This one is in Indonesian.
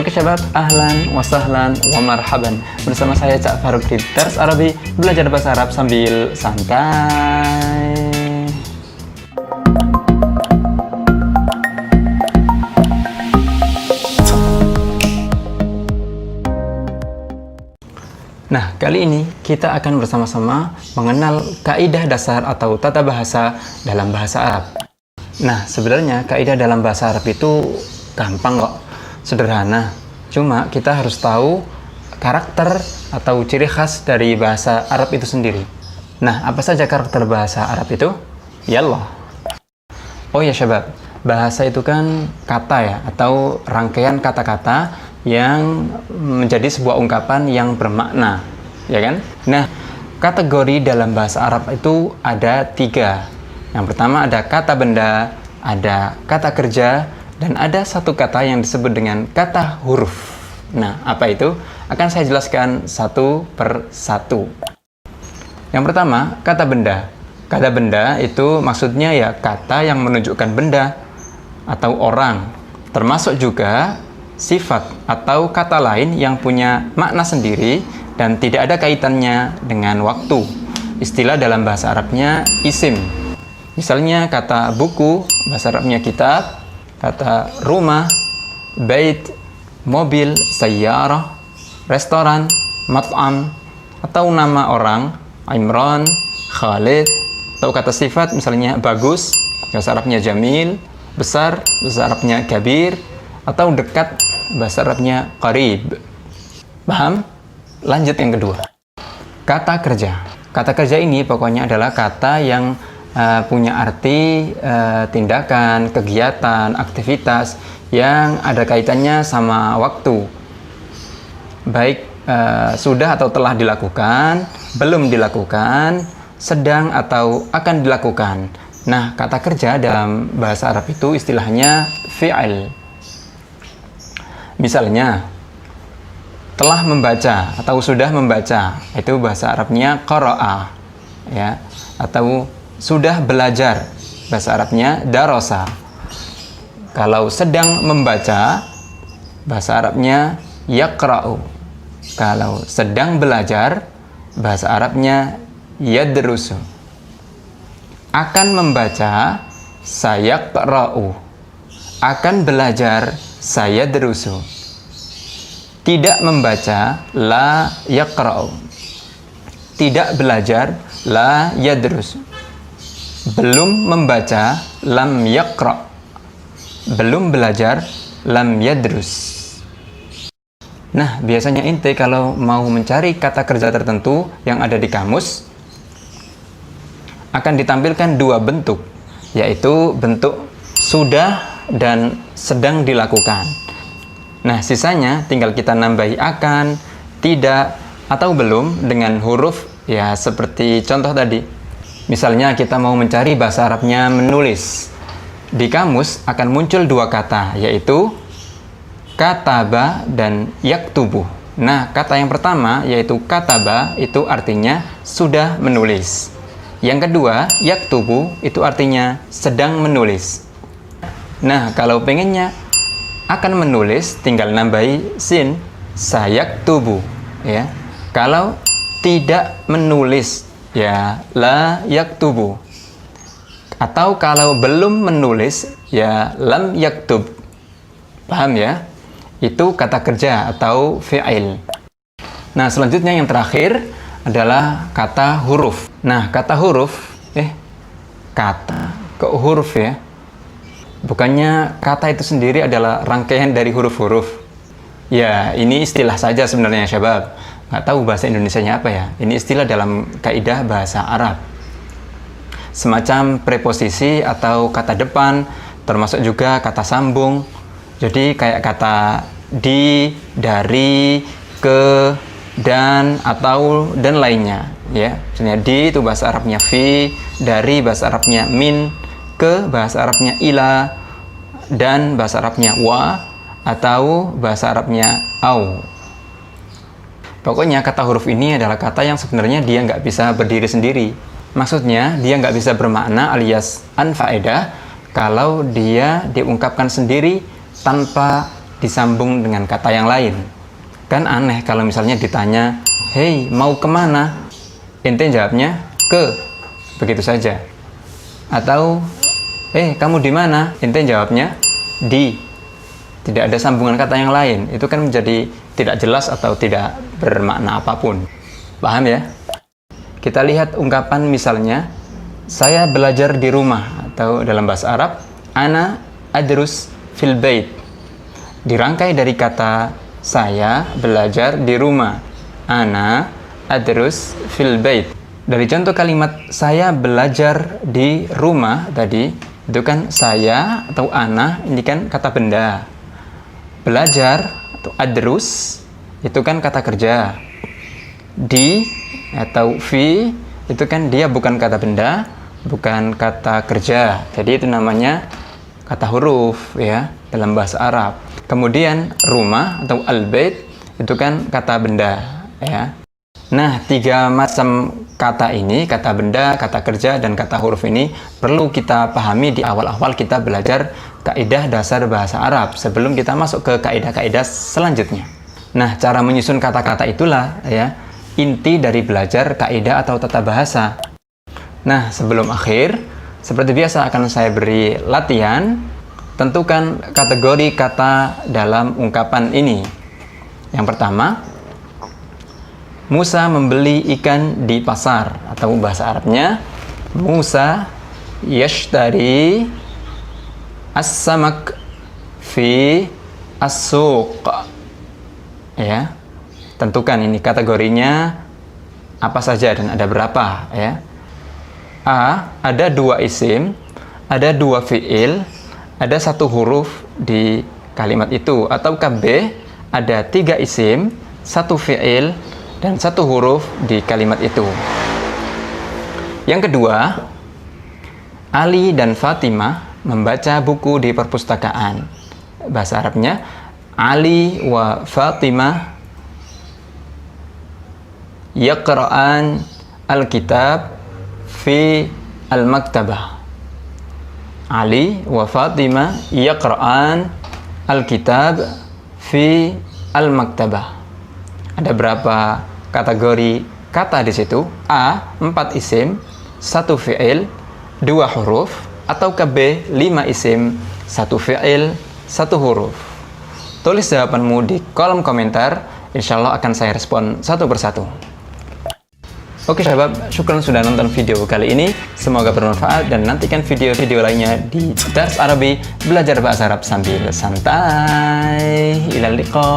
Oke syabab, ahlan wa sahlan wa marhaban. Bersama saya Cak Faruk di Dars Arabi, belajar bahasa Arab sambil santai. Nah, kali ini kita akan bersama-sama mengenal kaidah dasar atau tata bahasa dalam bahasa Arab. Nah, sebenarnya kaidah dalam bahasa Arab itu gampang kok, sederhana. Cuma kita harus tahu karakter atau ciri khas dari bahasa Arab itu sendiri. Nah, apa saja karakter bahasa Arab itu? Yallah. Oh ya syabab, bahasa itu kan kata ya, atau rangkaian kata-kata yang menjadi sebuah ungkapan yang bermakna, ya kan? Nah, kategori dalam bahasa Arab itu ada 3. Yang pertama ada kata benda, ada kata kerja, dan ada satu kata yang disebut dengan kata huruf. Nah, apa itu? Akan saya jelaskan satu per satu. Yang pertama, kata benda. Kata benda itu maksudnya ya kata yang menunjukkan benda atau orang, termasuk juga sifat atau kata lain yang punya makna sendiri dan tidak ada kaitannya dengan waktu. Istilah dalam bahasa Arabnya isim. Misalnya kata buku, bahasa Arabnya kitab, kata rumah, bait, mobil, sayyarah, restoran, mat'am, atau nama orang, Imran, Khalid, atau kata sifat misalnya bagus, bahasa Arabnya jamil, besar, bahasa Arabnya kabir, atau dekat, bahasa Arabnya qarib. Paham? Lanjut yang kedua. Kata kerja. Kata kerja ini pokoknya adalah kata yang punya arti tindakan, kegiatan, aktivitas yang ada kaitannya sama waktu. Baik sudah atau telah dilakukan, belum dilakukan, sedang atau akan dilakukan. Nah, kata kerja dalam bahasa Arab itu istilahnya fi'il. Misalnya, telah membaca atau sudah membaca, itu bahasa Arabnya qara'a, ya. Atau sudah belajar, bahasa Arabnya darasa. Kalau sedang membaca, bahasa Arabnya yaqra'u. Kalau sedang belajar, bahasa Arabnya yadrusu. Akan membaca, sayaqra'u. Akan belajar, sayadrusu. Tidak membaca, la yaqra'u. Tidak belajar, la yadrusu. Belum membaca, lam yaqra'. Belum belajar, lam yadrus. Nah, biasanya ente kalau mau mencari kata kerja tertentu yang ada di kamus, akan ditampilkan 2 bentuk, yaitu bentuk sudah dan sedang dilakukan. Nah, sisanya tinggal kita nambahi akan, tidak, atau belum dengan huruf, ya seperti contoh tadi. Misalnya kita mau mencari bahasa Arabnya menulis. Di kamus akan muncul 2 kata, yaitu kataba dan yaktubu. Nah, kata yang pertama yaitu kataba itu artinya sudah menulis. Yang kedua, yaktubu itu artinya sedang menulis. Nah, kalau pengennya akan menulis, tinggal nambahi sin, sayaktubu, ya. Kalau tidak menulis, ya la yaktubu. Atau kalau belum menulis, ya lam yaktub. Paham ya? Itu kata kerja atau fi'il. Nah, selanjutnya yang terakhir adalah kata huruf. Nah, kata huruf, kata kok huruf ya? Bukannya kata itu sendiri adalah rangkaian dari huruf-huruf. Ya, ini istilah saja sebenarnya syabab. Nggak tahu bahasa Indonesianya apa ya. Ini istilah dalam kaidah bahasa Arab. Semacam preposisi atau kata depan, termasuk juga kata sambung. Jadi kayak kata di, dari, ke, dan, atau, dan lainnya, ya. Misalnya di itu bahasa Arabnya fi, dari bahasa Arabnya min, ke bahasa Arabnya ila, dan bahasa Arabnya wa, atau bahasa Arabnya au. Pokoknya kata huruf ini adalah kata yang sebenarnya dia nggak bisa berdiri sendiri. Maksudnya dia nggak bisa bermakna alias anfaedah kalau dia diungkapkan sendiri tanpa disambung dengan kata yang lain. Kan aneh kalau misalnya ditanya, "Hei, mau kemana?" Ente jawabnya, "Ke." Begitu saja. Atau, kamu di mana?" Ente jawabnya, "Di." Tidak ada sambungan kata yang lain. Itu kan menjadi tidak jelas atau tidak bermakna apapun. Paham ya? Kita lihat ungkapan misalnya, "Saya belajar di rumah," atau dalam bahasa Arab, "Ana adrus fil bait." Dirangkai dari kata saya belajar di rumah. Ana adrus fil bait. Dari contoh kalimat saya belajar di rumah tadi, itu kan saya atau ana, ini kan kata benda. Belajar atau adrus itu kan kata kerja. Di atau fi itu kan dia bukan kata benda, bukan kata kerja. Jadi itu namanya kata huruf ya dalam bahasa Arab. Kemudian rumah atau al-bait itu kan kata benda ya. Nah, 3 macam kata ini, kata benda, kata kerja, dan kata huruf ini perlu kita pahami di awal-awal kita belajar kaidah dasar bahasa Arab sebelum kita masuk ke kaidah-kaidah selanjutnya. Nah, cara menyusun kata-kata itulah ya inti dari belajar kaidah atau tata bahasa. Nah, sebelum akhir, seperti biasa akan saya beri latihan. Tentukan kategori kata dalam ungkapan ini. Yang pertama, Musa membeli ikan di pasar, atau bahasa Arabnya Musa yashtari as-samak fi as-suq. Ya. Tentukan ini kategorinya apa saja dan ada berapa ya. A, ada 2 isim, ada 2 fiil, ada 1 huruf di kalimat itu. Ataukah B, ada 3 isim, 1 fiil, dan 1 huruf di kalimat itu. Yang kedua, Ali dan Fatimah membaca buku di perpustakaan. Bahasa Arabnya, Ali wa Fatimah yaqra'an al-kitab fi al-maktabah. Ali wa Fatimah yaqra'an al-kitab fi al-maktabah. Ada berapa kategori kata di situ? A, 4 isim, 1 fi'il, 2 huruf, atau ke B, 5 isim, 1 fi'il, 1 huruf. Tulis jawabanmu di kolom komentar, insya Allah akan saya respon satu persatu. Oke sahabat, syukran sudah nonton video kali ini. Semoga bermanfaat dan nantikan video-video lainnya di Dars Arabi, belajar bahasa Arab sambil santai. Ilal liqa.